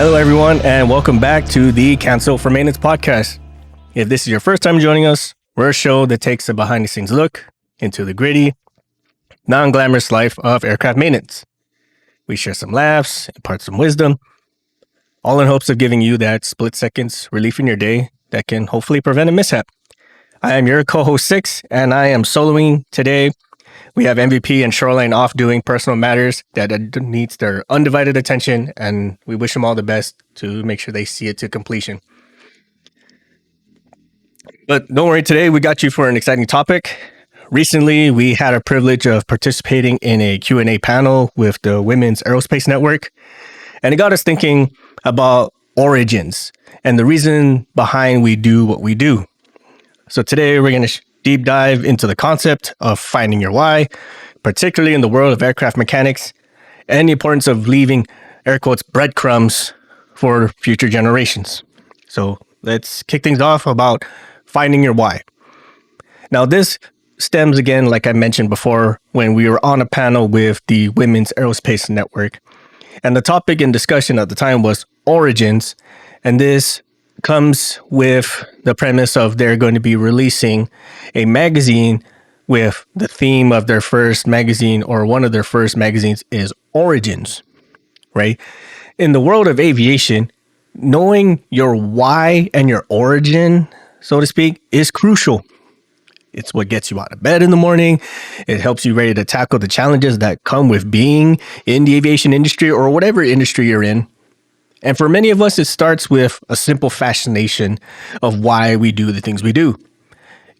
Hello, everyone, and welcome back to the Cancel for Maintenance podcast. If this is your first time joining us, we're a show that takes a behind-the-scenes look into the gritty, non-glamorous life of aircraft maintenance. We share some laughs, impart some wisdom, all in hopes of giving you that split seconds relief in your day that can hopefully prevent a mishap. I am your co-host 6, and I am soloing today. We have MVP and Shoreline off doing personal matters that needs their undivided attention, and we wish them all the best to make sure they see it to completion. But don't worry, today we got you for an exciting topic. Recently, we had a privilege of participating in a Q&A panel with the Women's Aerospace Network, and it got us thinking about origins and the reason behind we do what we do. So today we're going to deep dive into the concept of finding your why, particularly in the world of aircraft mechanics, and the importance of leaving, air quotes, breadcrumbs for future generations. So let's kick things off about finding your why. Now, this stems again, like I mentioned before, when we were on a panel with the Women's Aerospace Network. And the topic in discussion at the time was origins. And this comes with the premise of they're going to be releasing a magazine with the theme of their first magazine, or one of their first magazines, is origins, right? In the world of aviation, knowing your why and your origin, so to speak, is crucial. It's what gets you out of bed in the morning. It helps you ready to tackle the challenges that come with being in the aviation industry or whatever industry you're in. And for many of us, it starts with a simple fascination of why we do the things we do.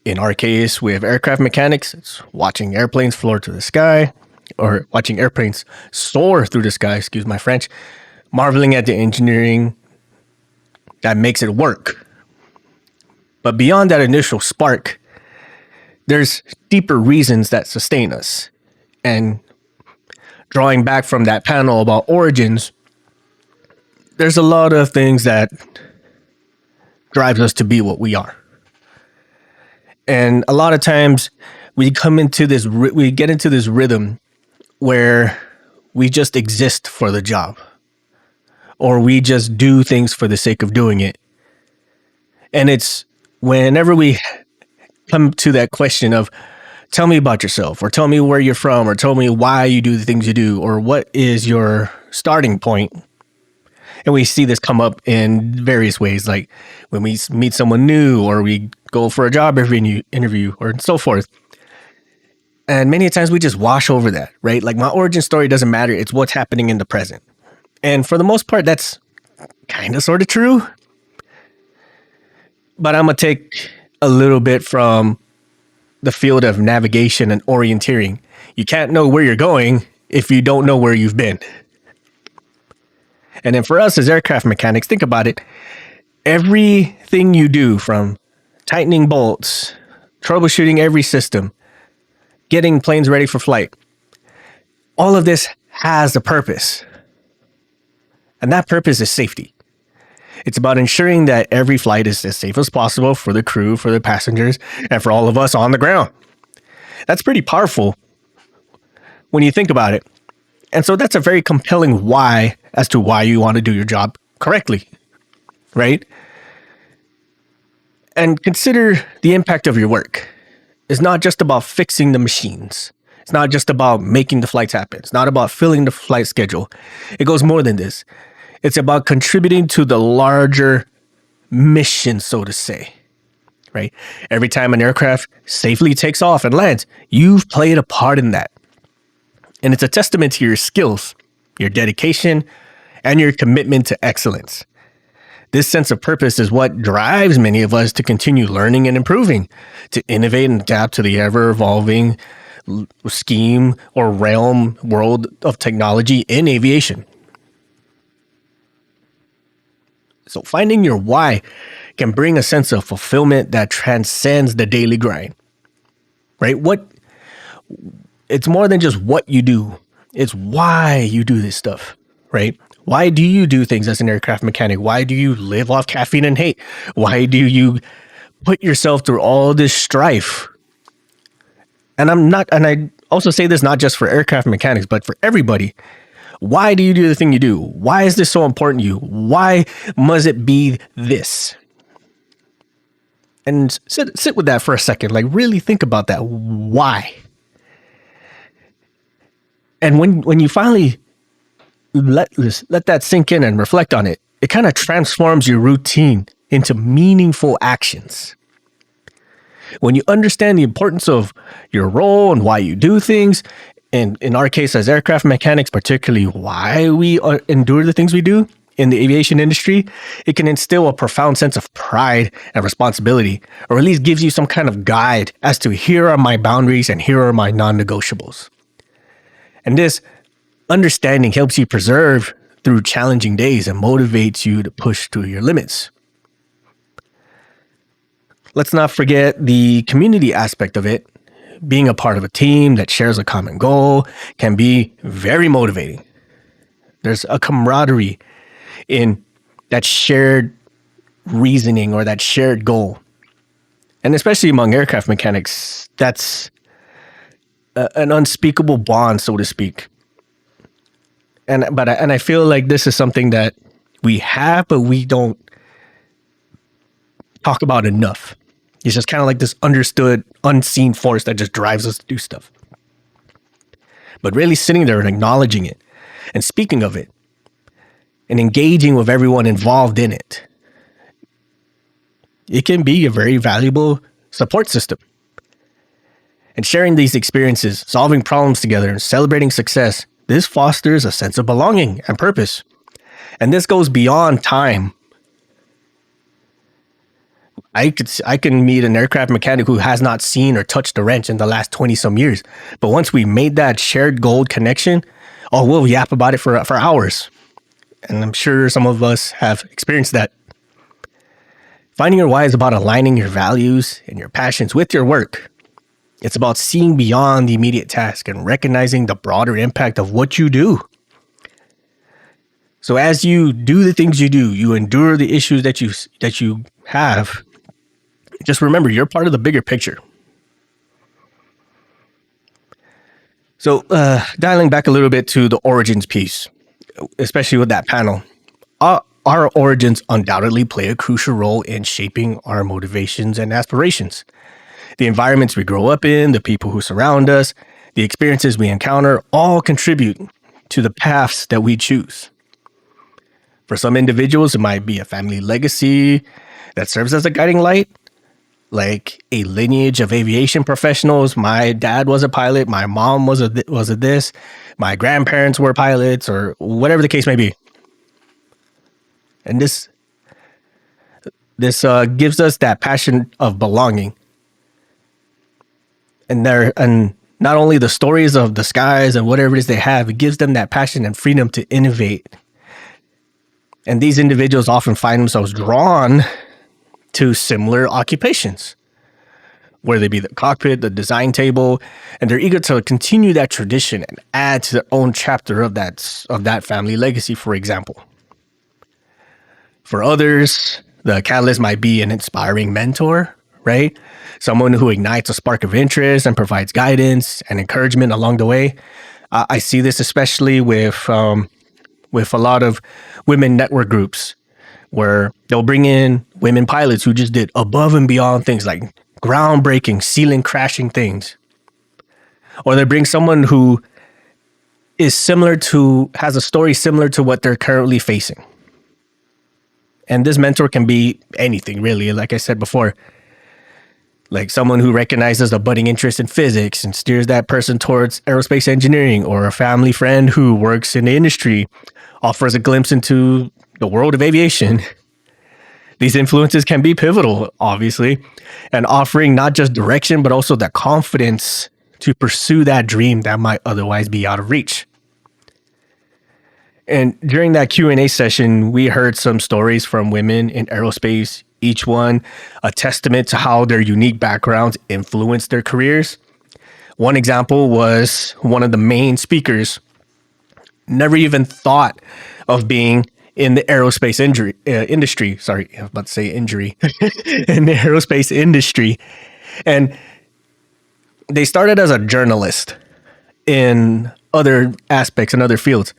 In our case, with aircraft mechanics, it's watching airplanes soar through the sky, or watching airplanes soar through the sky, excuse my French, marveling at the engineering that makes it work. But beyond that initial spark, there's deeper reasons that sustain us. And drawing back from that panel about origins, there's a lot of things that drives us to be what we are. And a lot of times we get into this rhythm where we just exist for the job, or we just do things for the sake of doing it. And it's whenever we come to that question of, tell me about yourself, or tell me where you're from, or tell me why you do the things you do, or what is your starting point. And we see this come up in various ways, like when we meet someone new, or we go for a job interview, or so forth. And many times we just wash over that, right? Like, my origin story doesn't matter. It's what's happening in the present. And for the most part, that's kind of sort of true. But I'm going to take a little bit from the field of navigation and orienteering. You can't know where you're going if you don't know where you've been. And then for us as aircraft mechanics, think about it. Everything you do, from tightening bolts, troubleshooting every system, getting planes ready for flight, all of this has a purpose. And that purpose is safety. It's about ensuring that every flight is as safe as possible for the crew, for the passengers, and for all of us on the ground. That's pretty powerful when you think about it. And so that's a very compelling why as to why you want to do your job correctly, right? And consider the impact of your work. It's not just about fixing the machines. It's not just about making the flights happen. It's not about filling the flight schedule. It goes more than this. It's about contributing to the larger mission, so to say, right? Every time an aircraft safely takes off and lands, you've played a part in that. And it's a testament to your skills, your dedication, and your commitment to excellence. This sense of purpose is what drives many of us to continue learning and improving, to innovate and adapt to the ever-evolving scheme or realm world of technology in aviation. So finding your why can bring a sense of fulfillment that transcends the daily grind, right? It's more than just what you do. It's why you do this stuff, right? Why do you do things as an aircraft mechanic? Why do you live off caffeine and hate? Why do you put yourself through all this strife? And I also say this not just for aircraft mechanics, but for everybody. Why do you do the thing you do? Why is this so important to you? Why must it be this? And sit with that for a second. Like, really think about that. Why? And when you finally let that sink in and reflect on it, it kind of transforms your routine into meaningful actions. When you understand the importance of your role and why you do things, and in our case as aircraft mechanics, particularly why we endure the things we do in the aviation industry, it can instill a profound sense of pride and responsibility, or at least gives you some kind of guide as to here are my boundaries and here are my non-negotiables. And this understanding helps you persevere through challenging days and motivates you to push through your limits. Let's not forget the community aspect of it. Being a part of a team that shares a common goal can be very motivating. There's a camaraderie in that shared reasoning or that shared goal. And especially among aircraft mechanics, that's an unspeakable bond, so to speak. And I feel like this is something that we have, but we don't talk about enough. It's just kind of like this understood, unseen force that just drives us to do stuff. But really sitting there and acknowledging it and speaking of it and engaging with everyone involved in it, it can be a very valuable support system. And sharing these experiences, solving problems together, and celebrating success, this fosters a sense of belonging and purpose. And this goes beyond time. I can meet an aircraft mechanic who has not seen or touched a wrench in the last 20 some years. But once we made that shared gold connection, we'll yap about it for hours. And I'm sure some of us have experienced that. Finding your why is about aligning your values and your passions with your work. It's about seeing beyond the immediate task and recognizing the broader impact of what you do. So as you do the things you do, you endure the issues that you have. Just remember, you're part of the bigger picture. So dialing back a little bit to the origins piece, especially with that panel, our origins undoubtedly play a crucial role in shaping our motivations and aspirations. The environments we grow up in, the people who surround us, the experiences we encounter all contribute to the paths that we choose. For some individuals, it might be a family legacy that serves as a guiding light, like a lineage of aviation professionals. My dad was a pilot, my mom was a this, my grandparents were pilots, or whatever the case may be. And this gives us that passion of belonging. And not only the stories of the skies and whatever it is they have, it gives them that passion and freedom to innovate. And these individuals often find themselves drawn to similar occupations, whether they be the cockpit, the design table, and they're eager to continue that tradition and add to their own chapter of that family legacy, for example. For others, the catalyst might be an inspiring mentor, right? Someone who ignites a spark of interest and provides guidance and encouragement along the way. I see this especially with a lot of women network groups where they'll bring in women pilots who just did above and beyond things like groundbreaking, ceiling crashing things. Or they bring someone who has a story similar to what they're currently facing. And this mentor can be anything, really, like I said before. Like someone who recognizes a budding interest in physics and steers that person towards aerospace engineering, or a family friend who works in the industry, offers a glimpse into the world of aviation. These influences can be pivotal, obviously, and offering not just direction, but also the confidence to pursue that dream that might otherwise be out of reach. And during that Q&A session, we heard some stories from women in aerospace, each one a testament to how their unique backgrounds influenced their careers. One example was one of the main speakers never even thought of being in the aerospace industry. Sorry, I was about to say injury. In the aerospace industry. And they started as a journalist in other aspects and other fields.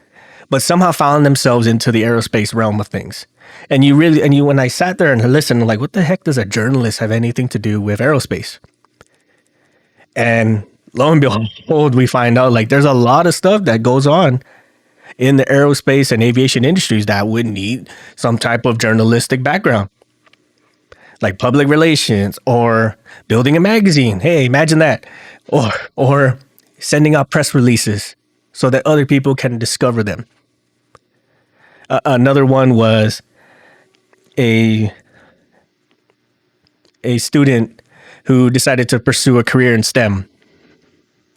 but somehow found themselves into the aerospace realm of things. And when I sat there and listened, I'm like, what the heck does a journalist have anything to do with aerospace? And lo and behold, we find out like there's a lot of stuff that goes on in the aerospace and aviation industries that would need some type of journalistic background, like public relations or building a magazine. Hey, imagine that. Or sending out press releases so that other people can discover them. Another one was a student who decided to pursue a career in STEM.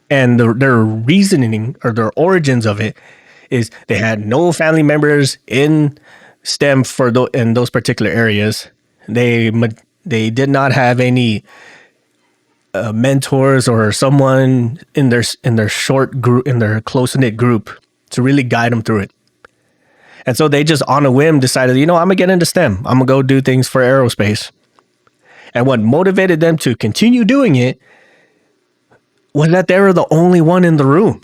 And their reasoning or their origins of it is they had no family members in STEM in those particular areas. They did not have any mentors or someone in their short group, in their close-knit group, to really guide them through it. And so they just on a whim decided, I'm gonna get into STEM. I'm gonna go do things for aerospace. And what motivated them to continue doing it was that they were the only one in the room.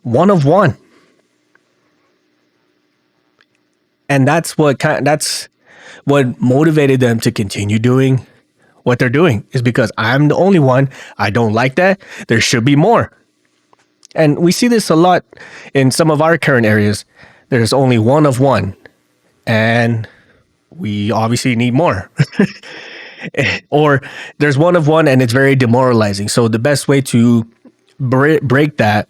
One of one. And that's what motivated them to continue doing what they're doing, is because I'm the only one. I don't like that. There should be more. And we see this a lot in some of our current areas. There's only one of one, and we obviously need more. Or there's one of one and it's very demoralizing. So the best way to break that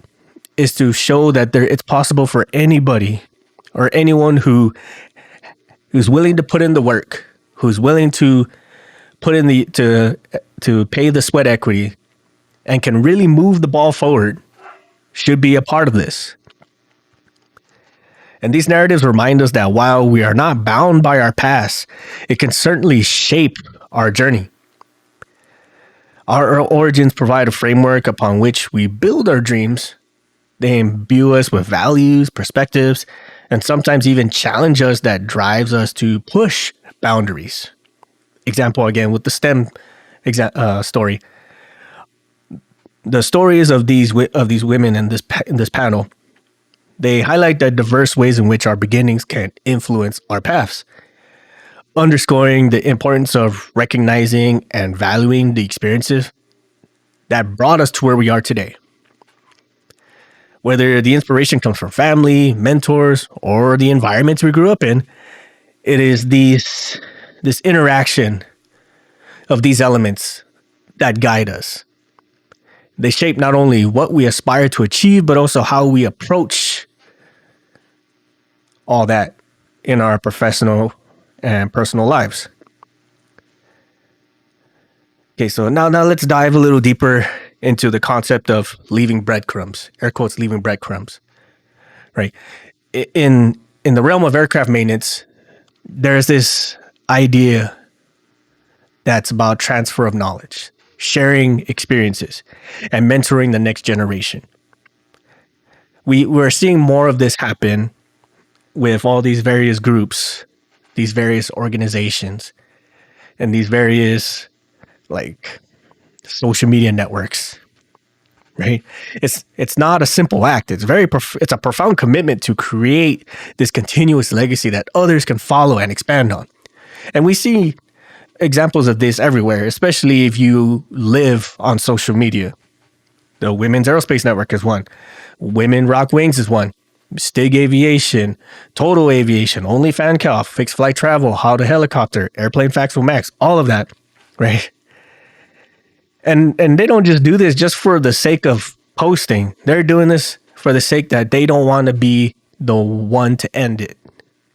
is to show that it's possible for anybody or anyone who's willing to put in the work, who's willing to put in to pay the sweat equity and can really move the ball forward, should be a part of this. And these narratives remind us that while we are not bound by our past, it can certainly shape our journey. Our origins provide a framework upon which we build our dreams. They imbue us with values, perspectives, and sometimes even challenge us that drives us to push boundaries. Example again with the STEM story. The stories of these women in this panel, they highlight the diverse ways in which our beginnings can influence our paths, underscoring the importance of recognizing and valuing the experiences that brought us to where we are today. Whether the inspiration comes from family, mentors, or the environments we grew up in, it is this interaction of these elements that guide us. They shape not only what we aspire to achieve, but also how we approach all that in our professional and personal lives. Okay, so now let's dive a little deeper into the concept of leaving breadcrumbs, air quotes, leaving breadcrumbs, right? In the realm of aircraft maintenance, there's this idea that's about transfer of knowledge, sharing experiences, and mentoring the next generation. We're seeing more of this happen with all these various groups, these various organizations, and these various like social media networks, right? It's not a simple act. It's it's a profound commitment to create this continuous legacy that others can follow and expand on. And we see examples of this everywhere, especially if you live on social media. The Women's Aerospace Network is one. Women Rock Wings is one. Stig Aviation, Total Aviation, Only Fan Cal, Fixed Flight Travel, How to Helicopter, Airplane Facts with Max, all of that, right? And they don't just do this just for the sake of posting. They're doing this for the sake that they don't want to be the one to end it.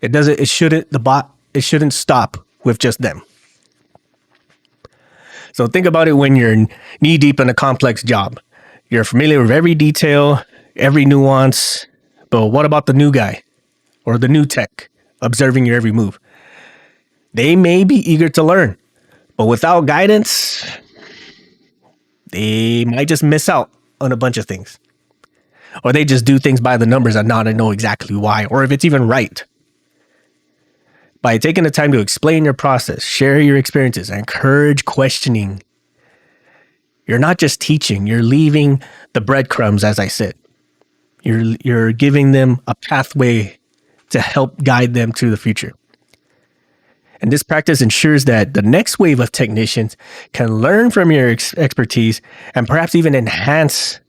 It shouldn't stop with just them. So think about it when you're knee deep in a complex job. You're familiar with every detail, every nuance, but what about the new guy or the new tech observing your every move? They may be eager to learn, but without guidance, they might just miss out on a bunch of things. Or they just do things by the numbers and not know exactly why, or if it's even right. By taking the time to explain your process, share your experiences, and encourage questioning, you're not just teaching, you're leaving the breadcrumbs, as I said. You're giving them a pathway to help guide them to the future. And this practice ensures that the next wave of technicians can learn from your expertise and perhaps even enhance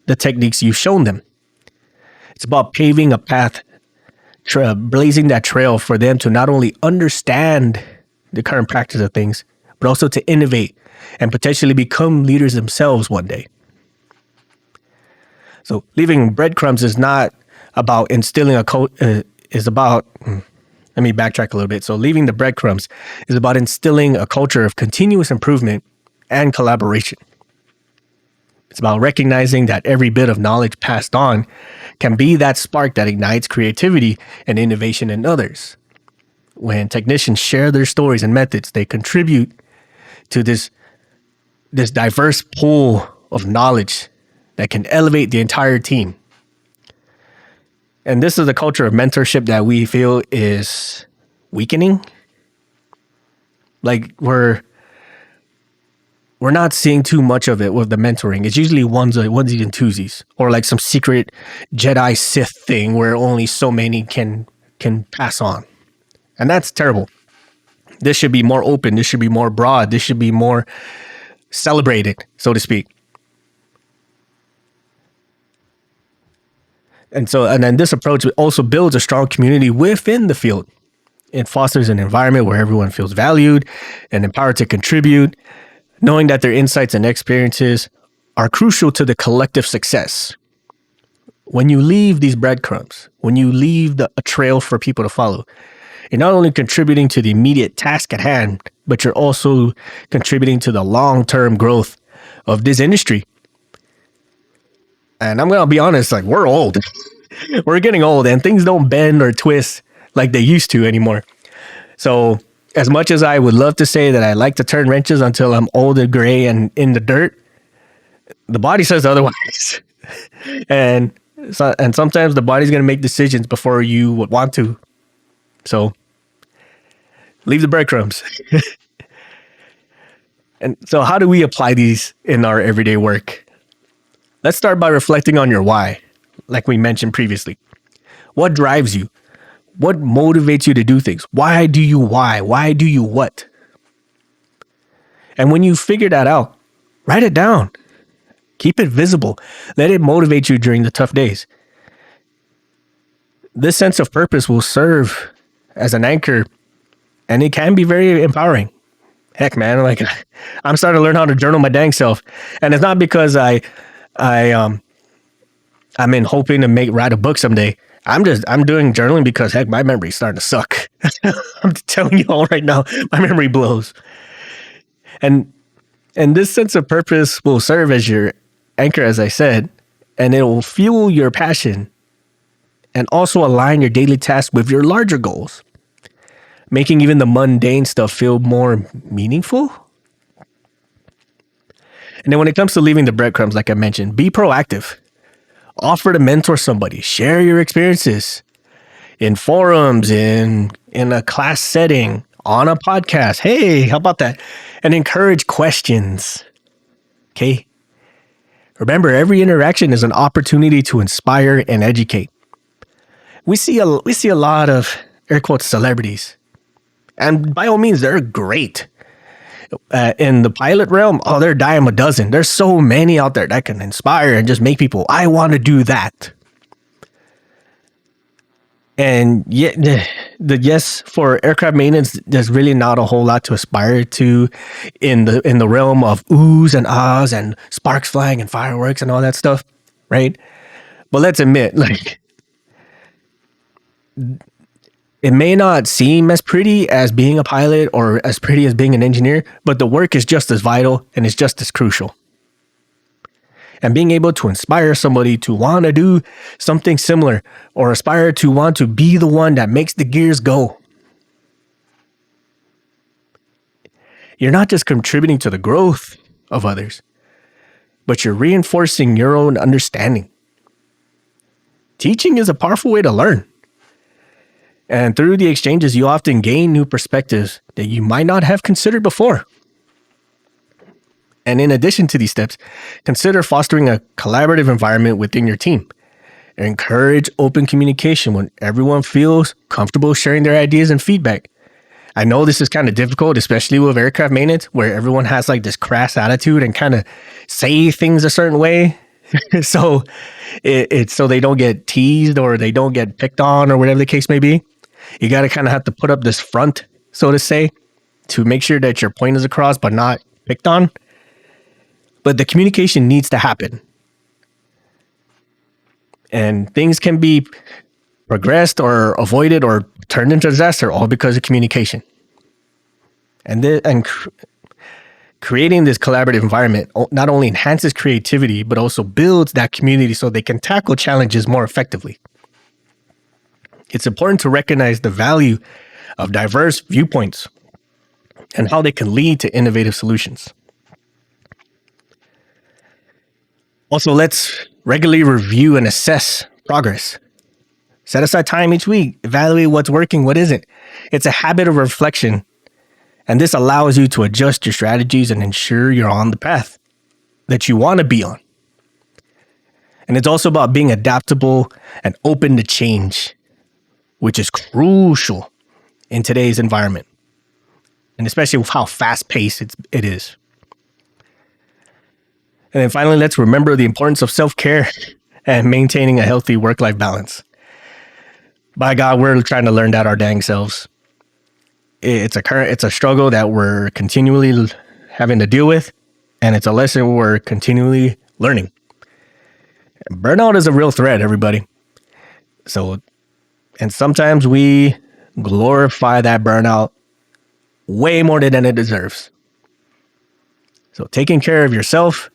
the techniques you've shown them. It's about paving a path, blazing that trail for them to not only understand the current practice of things, but also to innovate and potentially become leaders themselves one day. So leaving breadcrumbs is not about instilling let me backtrack a little bit. So leaving the breadcrumbs is about instilling a culture of continuous improvement and collaboration. It's about recognizing that every bit of knowledge passed on can be that spark that ignites creativity and innovation in others. When technicians share their stories and methods, they contribute to this diverse pool of knowledge that can elevate the entire team. And this is a culture of mentorship that we feel is weakening. Like we're not seeing too much of it with the mentoring. It's usually onesies and twosies, or like some secret Jedi Sith thing where only so many can pass on. And that's terrible. This should be more open. This should be more broad. This should be more celebrated, so to speak. And then this approach also builds a strong community within the field. It fosters an environment where everyone feels valued and empowered to contribute, knowing that their insights and experiences are crucial to the collective success. When you leave these breadcrumbs, when you leave a trail for people to follow, you're not only contributing to the immediate task at hand, but you're also contributing to the long-term growth of this industry. And I'm going to be honest, like we're old. We're getting old and things don't bend or twist like they used to anymore. So as much as I would love to say that I like to turn wrenches until I'm old and gray and in the dirt, the body says otherwise. and sometimes the body's going to make decisions before you would want to. So leave the breadcrumbs. And so how do we apply these in our everyday work? Let's start by reflecting on your why, like we mentioned previously. What drives you? What motivates you to do things? Why do you why? Why do you what? And when you figure that out, write it down. Keep it visible. Let it motivate you during the tough days. This sense of purpose will serve as an anchor, and it can be very empowering. Heck, man, like I'm starting to learn how to journal my dang self. And it's not because I'm in hoping to write a book someday. I'm doing journaling because heck, my memory's starting to suck. I'm telling you all right now, my memory blows. And this sense of purpose will serve as your anchor, as I said, and it will fuel your passion and also align your daily tasks with your larger goals, making even the mundane stuff feel more meaningful. And then when it comes to leaving the breadcrumbs, like I mentioned, be proactive. Offer to mentor somebody. Share your experiences in forums, in a class setting, on a podcast. Hey, how about that? And encourage questions. Okay? Remember, every interaction is an opportunity to inspire and educate. We see a lot of, air quotes, celebrities. And by all means, they're great. In the pilot realm, they're a dime a dozen. There's so many out there that can inspire and just make people, I want to do that. And yet, yes, for aircraft maintenance, there's really not a whole lot to aspire to in the realm of oohs and ahs and sparks flying and fireworks and all that stuff, right? But let's admit, like, it may not seem as pretty as being a pilot or as pretty as being an engineer, but the work is just as vital and it's just as crucial. And being able to inspire somebody to want to do something similar or aspire to want to be the one that makes the gears go. You're not just contributing to the growth of others, but you're reinforcing your own understanding. Teaching is a powerful way to learn. And through the exchanges, you often gain new perspectives that you might not have considered before. And in addition to these steps, consider fostering a collaborative environment within your team. Encourage open communication when everyone feels comfortable sharing their ideas and feedback. I know this is kind of difficult, especially with aircraft maintenance, where everyone has like this crass attitude and kind of say things a certain way. So it's so they don't get teased or they don't get picked on or whatever the case may be. You got to kind of have to put up this front, so to say, to make sure that your point is across, but not picked on. But the communication needs to happen. And things can be progressed or avoided or turned into disaster all because of communication. And creating this collaborative environment not only enhances creativity, but also builds that community so they can tackle challenges more effectively. It's important to recognize the value of diverse viewpoints and how they can lead to innovative solutions. Also, let's regularly review and assess progress. Set aside time each week, evaluate what's working, what isn't. It's a habit of reflection, and this allows you to adjust your strategies and ensure you're on the path that you want to be on. And it's also about being adaptable and open to change, which is crucial in today's environment, and especially with how fast-paced it is. And then finally, let's remember the importance of self-care and maintaining a healthy work-life balance. By God, we're trying to learn that our dang selves. It's a struggle that we're continually having to deal with, and it's a lesson we're continually learning. Burnout is a real threat, everybody. And sometimes we glorify that burnout way more than it deserves. So taking care of yourself,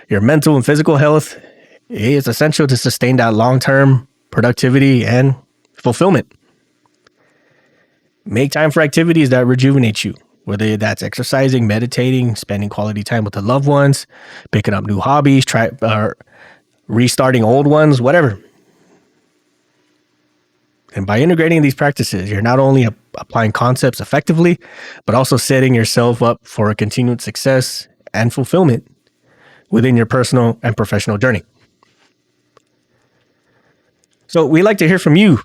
your mental and physical health is essential to sustain that long-term productivity and fulfillment. Make time for activities that rejuvenate you, whether that's exercising, meditating, spending quality time with the loved ones, picking up new hobbies, restarting old ones, whatever. And by integrating these practices, you're not only applying concepts effectively, but also setting yourself up for a continued success and fulfillment within your personal and professional journey. So we'd like to hear from you,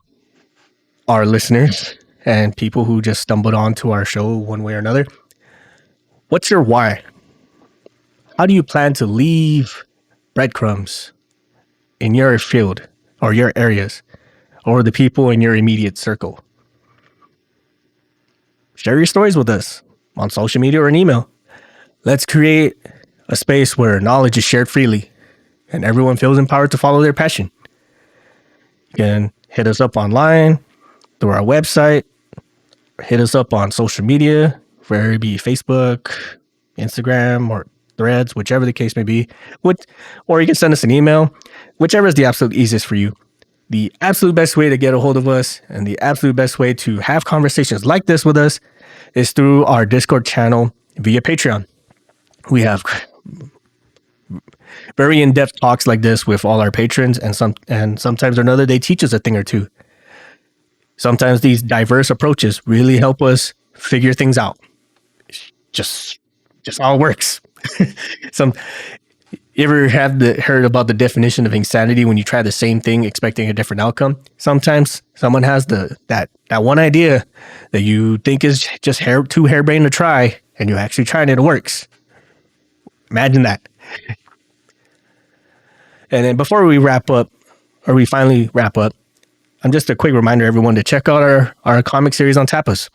our listeners, and people who just stumbled onto our show one way or another. What's your why? How do you plan to leave breadcrumbs in your field or your areas or the people in your immediate circle? Share your stories with us on social media or an email. Let's create a space where knowledge is shared freely and everyone feels empowered to follow their passion. You can hit us up online through our website, hit us up on social media, whether it be Facebook, Instagram, or Threads, whichever the case may be, or you can send us an email, whichever is the absolute easiest for you. The absolute best way to get a hold of us and the absolute best way to have conversations like this with us is through our Discord channel via Patreon. We have very in-depth talks like this with all our patrons, and sometimes or another they teach us a thing or two. Sometimes these diverse approaches really help us figure things out. Just how it works. You ever heard about the definition of insanity when you try the same thing expecting a different outcome? Sometimes someone has that one idea that you think is just too harebrained to try, and you actually try and it works. Imagine that. And then before we finally wrap up, just a quick reminder, everyone, to check out our comic series on Tapas.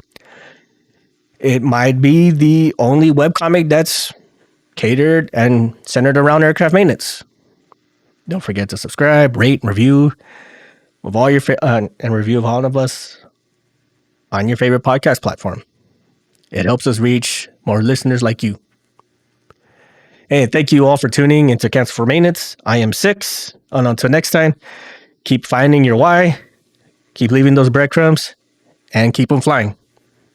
It might be the only webcomic that's catered and centered around aircraft maintenance. Don't forget to subscribe, rate, and review of all your and review of all of us on your favorite podcast platform. It helps us reach more listeners like you. And thank you all for tuning into Cancel for Maintenance. I am Six, and until next time, keep finding your why, keep leaving those breadcrumbs, and keep them flying.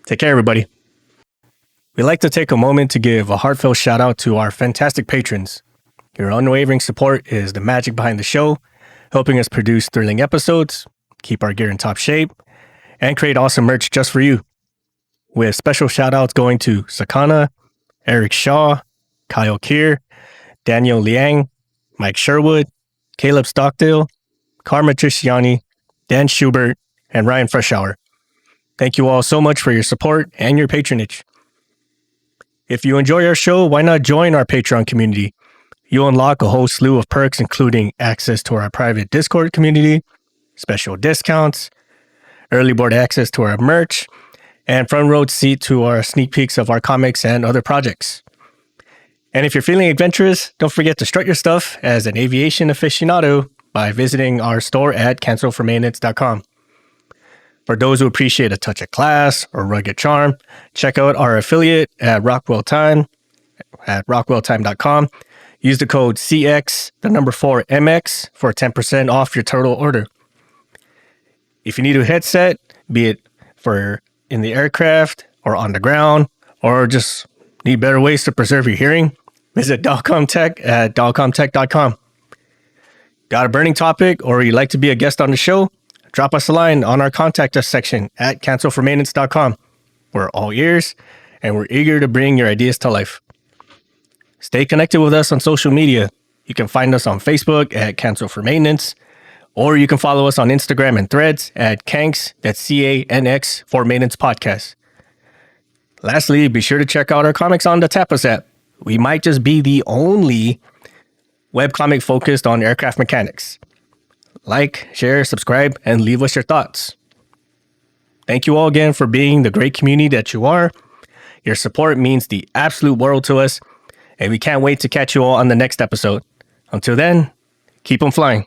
Take care, everybody. We'd like to take a moment to give a heartfelt shout out to our fantastic patrons. Your unwavering support is the magic behind the show, helping us produce thrilling episodes, keep our gear in top shape, and create awesome merch just for you. With special shout outs going to SaKonna, Eric Shaw, Kiel K, Daniel Liang, Mike Sherwood, Caleb Stockdale, Karma Trisciani, Dan Schubert, and Ryan Freshour. Thank you all so much for your support and your patronage. If you enjoy our show, why not join our Patreon community? You'll unlock a whole slew of perks, including access to our private Discord community, special discounts, early board access to our merch, and front row seat to our sneak peeks of our comics and other projects. And if you're feeling adventurous, don't forget to strut your stuff as an aviation aficionado by visiting our store at cancelformaintenance.com. For those who appreciate a touch of class or rugged charm, check out our affiliate at Rockwell Time at rockwelltime.com. Use the code CX4MX for 10% off your total order. If you need a headset, be it for in the aircraft or on the ground, or just need better ways to preserve your hearing, visit DalcomTech at dalcomtech.com. Got a burning topic or you'd like to be a guest on the show? Drop us a line on our contact us section at cancelformaintenance.com. We're all ears and we're eager to bring your ideas to life. Stay connected with us on social media. You can find us on Facebook at Cancel for Maintenance, or you can follow us on Instagram and Threads at Canx, that's CANX, for Maintenance Podcast. Lastly, be sure to check out our comics on the Tapas app. We might just be the only webcomic focused on aircraft mechanics. Like, share, subscribe, and leave us your thoughts. Thank you all again for being the great community that you are. Your support means the absolute world to us, and we can't wait to catch you all on the next episode. Until then, keep 'em flying.